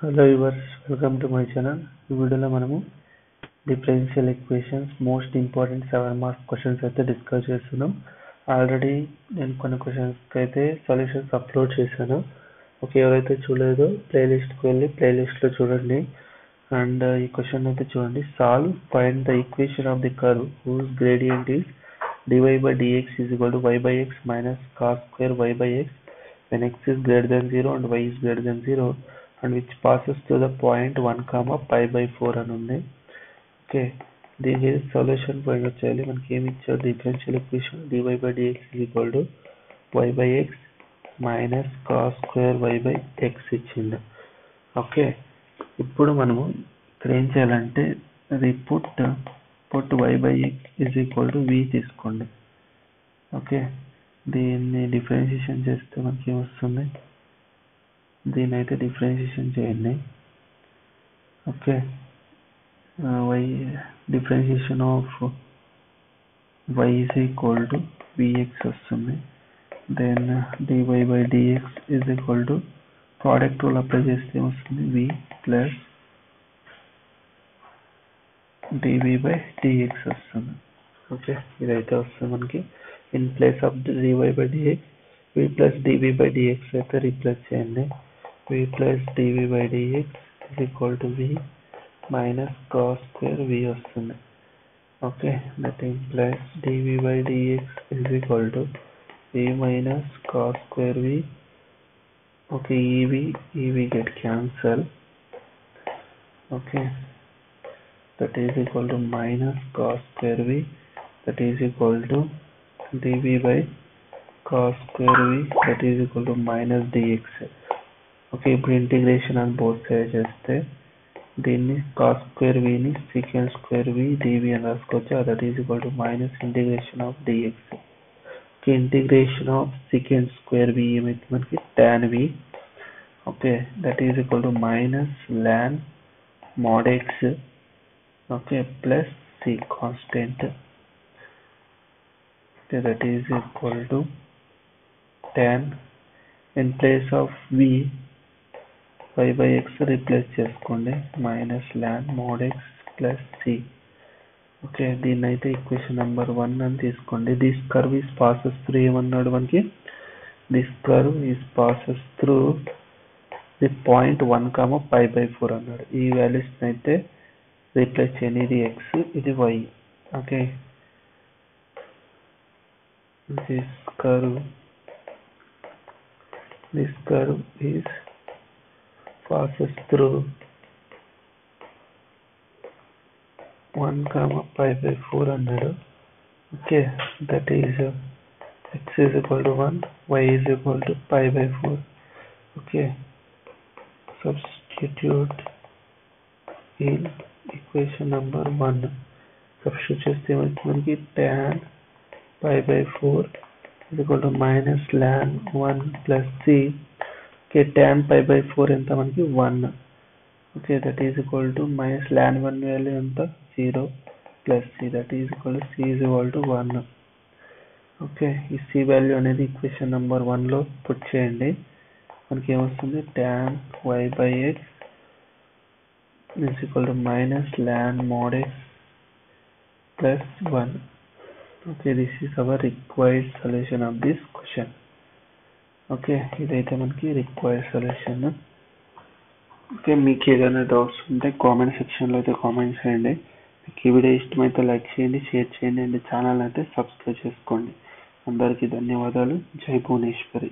Hello yours, welcome to my channel. ఈ వీడియోలో మనము differential equations most important 7 marks questions అయితే డిస్కస్ చేస్తున్నాం. ఆల్రెడీ నేను కొన్ని క్వశ్చన్స్కి అయితే సొల్యూషన్స్ అప్లోడ్ చేశాను. ఓకే, ఎవరైతే చూడలేదో ప్లేలిస్ట్కి వెళ్ళి ప్లేలిస్ట్లో చూడండి. అండ్ ఈ క్వశ్చన్ అయితే చూడండి. Find the equation of the curve whose gradient is dy by dx is equal to y by x minus cos square y by x when x is greater than 0 and y is greater than 0 and which passes through the point 1 comma pi by 4 అని ఉంది. Okay, దీని solution find out చేయాలి. మనకి ఏమి ఇచ్చారు? Differential equation dy by dx is equal to y by x minus cos square y by x ఇచ్చింది. Okay, ఇప్పుడు మనము ఇక్కడ ఏం చేయాలంటే అది put y by x is equal to v తీసుకోండి. ఓకే, దీన్ని డిఫరెన్షియేషన్ చేస్తే మనకి ఏమొస్తుంది? దీన్ని అయితే డిఫరెన్షియేషన్ చేయండి. Okay, y differentiation of y is equal to vx వస్తుంది. Then dy by dx is equal to product rule apply చేస్తే ఏమొస్తుంది? v plus dv by dx వస్తుంది. ఓకే, ఇదైతే వస్తుంది మనకి. In place of dy by dx v plus dv by dx అయితే replace చేయండి. v plus dv by dx is equal to v minus cos square v వస్తుంది. Okay, that implies dv by dx is equal to v minus cos square v. Okay, ev get cancel. Okay, that is equal to minus cos square v, that is equal to dv by cos square v, that is equal to minus dx. Okay, ఇప్పుడు integration on both side చేస్తే దీన్ని cos square v ని secant square v dv అని రాసుకోవచ్చు. that is equal to minus integration of dx. Okay, integration of secant square v ఏమైతే మనకి tan v. Okay, that is equal to minus ln mod x. Okay, plus c constant. Okay, that is equal to tan in place of v y by x replace చేసుకోండి. Minus ln mod x plus c. Okay, దీన్ని అయితే equation number 1 అని తీసుకోండి. This curve is passes through ఏమన్నాడు మనకి? This curve is passes through the point 1 comma pi by 4 అన్నాడు. ఈ values అయితే రీప్లేస్ చేయండి. ఇది x, ఇది y. Okay, this curve is passes through 1 comma pi by 4 అన్నాడు. Okay, that is x is equal to 1, y is equal to pi by 4. Okay, substitute in equation number 1. substitute చేస్తే ఏమవుతుంది మనకి? tan pi by 4 is equal to minus ln 1 plus c. Okay, tan pi by 4 ఎంత మనకి? 1. Okay, that is equal to minus ln 1 value ఎంత? 0 plus c, that is equal to c is equal to 1. Okay, ఈ c value అనేది equation number 1లో put చేయండి. మనకి ఏమొస్తుంది? tan y by x is equal to minus ln mod x plus 1. Okay, this is our required solution of this question. Okay, ఇదైతే మనకి required solution. Okay, మీకు ఏదైనా doubts ఉంటే comment సెక్షన్లో అయితే కామెంట్ చేయండి. మీకు ఈ వీడియో ఇష్టమైతే లైక్ చేయండి, షేర్ చేయండి అండ్ ఛానల్ అయితే సబ్స్క్రైబ్ చేసుకోండి. అందరికీ ధన్యవాదాలు. జై భువనేశ్వరి.